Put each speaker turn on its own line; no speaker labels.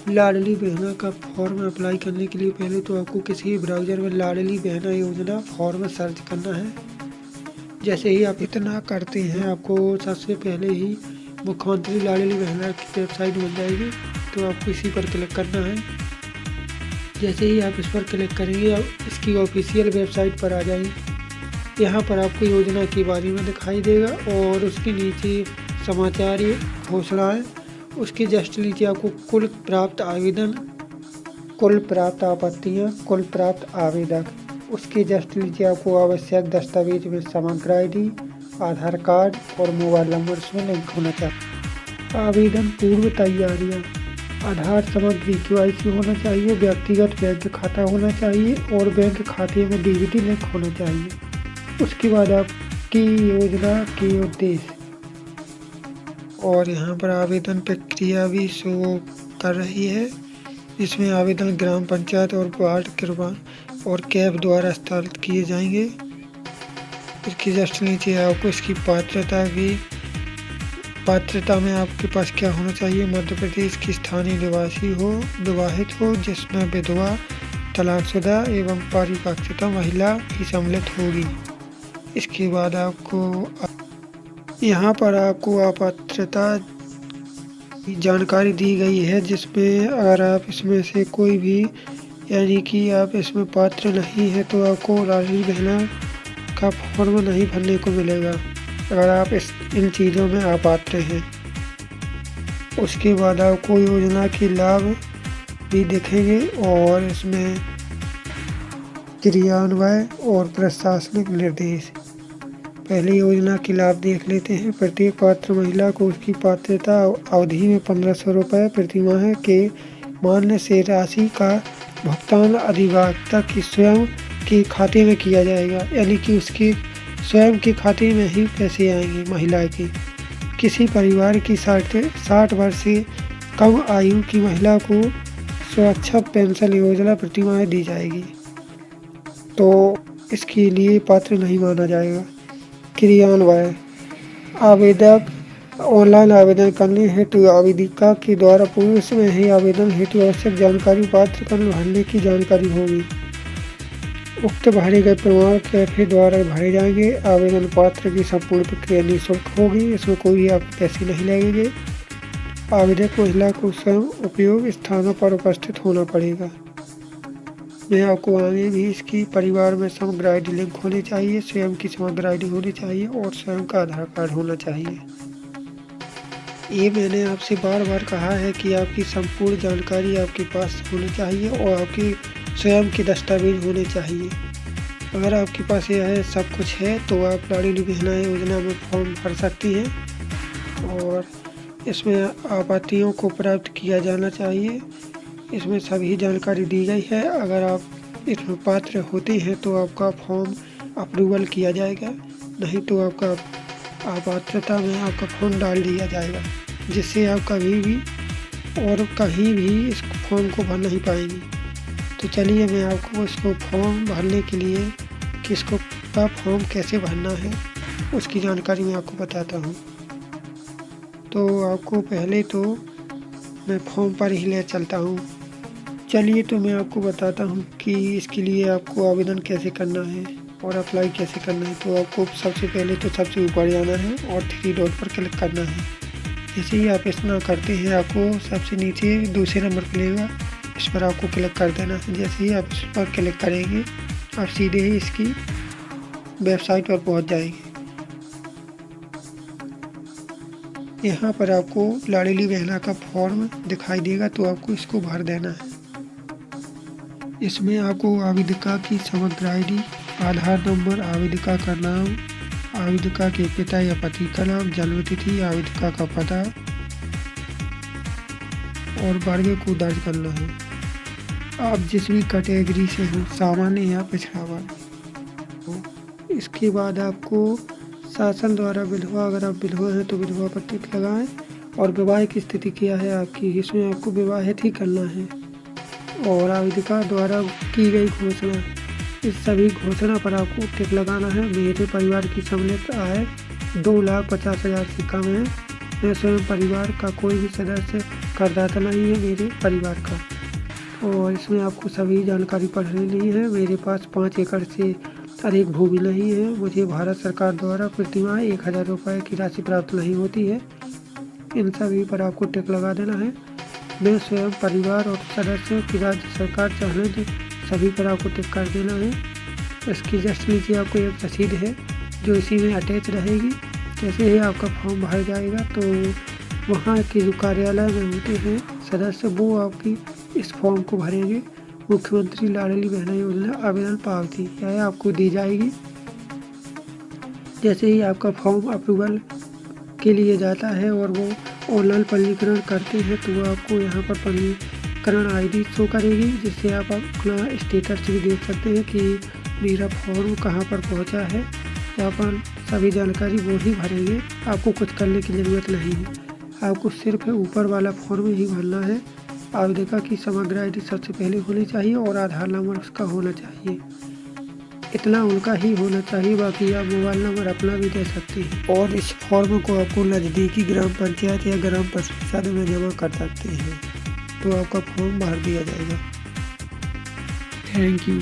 लाडली बहना का form apply करने के लिए पहले तो आपको किसी भी ब्राउज़र में लाडली बहना योजना फॉर्म सर्च करना है। जैसे ही आप इतना करते हैं आपको सबसे पहले ही मुख्यमंत्री लाडली बहना की वेबसाइट मिल जाएगी, तो आपको इसी पर क्लिक करना है। जैसे ही आप इस पर क्लिक करेंगे आप इसकी ऑफिशियल वेबसाइट पर आ जाएगी। यहाँ पर आपको योजना के बारे में दिखाई देगा और उसके नीचे समाचार घोषणाएँ, उसके जस्ट नीचे आपको कुल प्राप्त आवेदन, कुल प्राप्त आपत्तियाँ, कुल प्राप्त आवेदक, उसके जस्ट नीचे आपको आवश्यक दस्तावेज में समग्र ID, आधार कार्ड और मोबाइल नंबर इसमें लिंक होना चाहिए। आवेदन पूर्व तैयारियाँ, आधार सामग्री KYC होना चाहिए, व्यक्तिगत बैंक खाता होना चाहिए और बैंक खाते में DBT लिंक होना चाहिए। उसके बाद आपकी योजना के उद्देश्य और यहाँ पर आवेदन प्रक्रिया भी शो कर रही है, जिसमें आवेदन ग्राम पंचायत और वार्ड क्रमांक और कैब द्वारा स्थापित किए जाएंगे। इसके जस्ट नीचे आपको इसकी पात्रता में आपके पास क्या होना चाहिए। मध्य प्रदेश की स्थानीय निवासी हो, विवाहित हो, जिसमें विधवा, तलाकशुदा एवं परिपक्वता महिला ही सम्मिलित होगी। इसके बाद आपको यहाँ पर आपको अपात्रता जानकारी दी गई है, जिसमें अगर आप इसमें से कोई भी यानी कि आप इसमें पात्र नहीं है तो आपको लाडली बहना का फॉर्म नहीं भरने को मिलेगा अगर आप इन चीज़ों में अपात्र हैं। उसके बाद आपको योजना के लाभ भी दिखेंगे और इसमें क्रियान्वयन और प्रशासनिक निर्देश। पहले योजना के लाभ देख लेते हैं। प्रत्येक पात्र महिला को उसकी पात्रता अवधि में 1500 रुपये प्रतिमाह के मान्य से राशि का भुगतान अधिवक्ता की स्वयं के खाते में किया जाएगा, यानी कि उसके स्वयं के खाते में ही पैसे आएंगे महिला के। किसी परिवार की 60 वर्ष से कम आयु की महिला को सुरक्षा पेंशन योजना प्रतिमाह दी जाएगी, तो इसके लिए पात्र नहीं माना जाएगा। क्रियान्वयन, आवेदक ऑनलाइन आवेदन करने हेतु आवेदिका के द्वारा पूर्व में ही आवेदन हेतु आवश्यक जानकारी पात्र कर भरने की जानकारी होगी। उक्त भरे गए प्रमाण कैफे द्वारा भरे जाएंगे। आवेदन पात्र की संपूर्ण प्रक्रिया निःशुल्क होगी, इसमें कोई भी आपके पैसे नहीं लगेंगे। आवेदक महिला को स्वयं उपयोग स्थानों पर उपस्थित होना पड़ेगा। मैं आपको आगे भी इसकी परिवार में समग्र ID लिंक होनी चाहिए, स्वयं की समग्र ID होनी चाहिए और स्वयं का आधार कार्ड होना चाहिए। ये मैंने आपसे बार बार कहा है कि आपकी संपूर्ण जानकारी आपके पास होनी चाहिए और आपकी स्वयं के दस्तावेज होने चाहिए। अगर आपके पास यह सब कुछ है तो आप लाडली बहना योजना में फॉर्म भर सकती हैं और इसमें आपत्तियों को प्राप्त किया जाना चाहिए। इसमें सभी जानकारी दी गई है। अगर आप इसमें पात्र होते हैं तो आपका फॉर्म अप्रूवल किया जाएगा, नहीं तो आपका अपात्रता में आपका फॉर्म डाल दिया जाएगा, जिससे आप कभी भी और कहीं भी इस फॉर्म को भर नहीं पाएंगे। तो चलिए मैं आपको इसको फॉर्म भरने के लिए किसको का फॉर्म कैसे भरना है उसकी जानकारी मैं आपको बताता हूँ। तो आपको पहले तो मैं फॉर्म पर ही ले चलता हूँ। चलिए तो मैं आपको बताता हूँ कि इसके लिए आपको आवेदन कैसे करना है और अप्लाई कैसे करना है। तो आपको सबसे पहले तो सबसे ऊपर जाना है और 3 डॉट पर क्लिक करना है। जैसे ही आप इतना करते हैं आपको सबसे नीचे दूसरे नंबर पर लेगा, इस पर आपको क्लिक कर देना है। जैसे ही आप इस पर क्लिक करेंगे आप सीधे ही इसकी वेबसाइट पर पहुंच जाएंगे। यहाँ पर आपको लाडली बहना का फॉर्म दिखाई देगा, तो आपको इसको भर देना है। इसमें आपको आवेदिका की समग्र ID, आधार नंबर, आवेदिका का नाम, आवेदिका के पिता या पति का नाम, जन्म तिथि, आवेदिका का पता और वर्ग को दर्ज करना है। आप जिस भी कैटेगरी से हैं, सामान्य या पिछड़ा वर्ग। इसके बाद आपको शासन द्वारा विधवा, अगर आप विधवा हैं तो विधवा पर टिक लगाएं और विवाहित स्थिति क्या है आपकी, इसमें आपको विवाहित ही करना है। और आवेदिका द्वारा की गई घोषणा, इस सभी घोषणा पर आपको टिक लगाना है। मेरे परिवार की सम्मिलित आय 2,50,000 से कम है। मैं स्वयं परिवार का कोई भी सदस्य करदाता नहीं है मेरे परिवार का। और इसमें आपको सभी जानकारी पढ़ लेनी है। मेरे पास 5 एकड़ से अधिक भूमि नहीं है। मुझे भारत सरकार द्वारा प्रतिमाह 1000 रुपये की राशि प्राप्त नहीं होती है। इन सभी पर आपको टिक लगा देना है। मैं स्वयं, परिवार और सदस्यों की राज्य सरकार चाहे तो सभी पर आपको टिक कर देना है। इसकी जस्ट नीचे आपको एक रसीद है जो इसी में अटैच रहेगी। जैसे ही आपका फॉर्म भर जाएगा तो वहाँ के जो कार्यालय में होते हैं सदस्य, वो आपकी इस फॉर्म को भरेंगे। मुख्यमंत्री लाडली बहना योजना आवेदन पावती यह आपको दी जाएगी। जैसे ही आपका फॉर्म अप्रूवल के लिए जाता है और वो ऑनलाइन पंजीकरण करते हैं तो वो आपको यहाँ पर पंजीकरण ID शो करेगी, जिससे आप अपना स्टेटस भी देख सकते हैं कि मेरा फॉर्म कहाँ पर पहुँचा है। यहाँ पर सभी जानकारी वो ही भरेंगे, आपको कुछ करने की ज़रूरत नहीं है। आपको सिर्फ ऊपर वाला फॉर्म ही भरना है। आवेदक की समग्र ID सबसे पहले होनी चाहिए और आधार नंबर उसका होना चाहिए। इतना उनका ही होना चाहिए, बाकी आप मोबाइल नंबर अपना भी दे सकते हैं। और इस फॉर्म को आपको नज़दीकी ग्राम पंचायत या ग्राम परिषद में जमा कर सकते हैं, तो आपका फॉर्म भर दिया जाएगा। Thank you.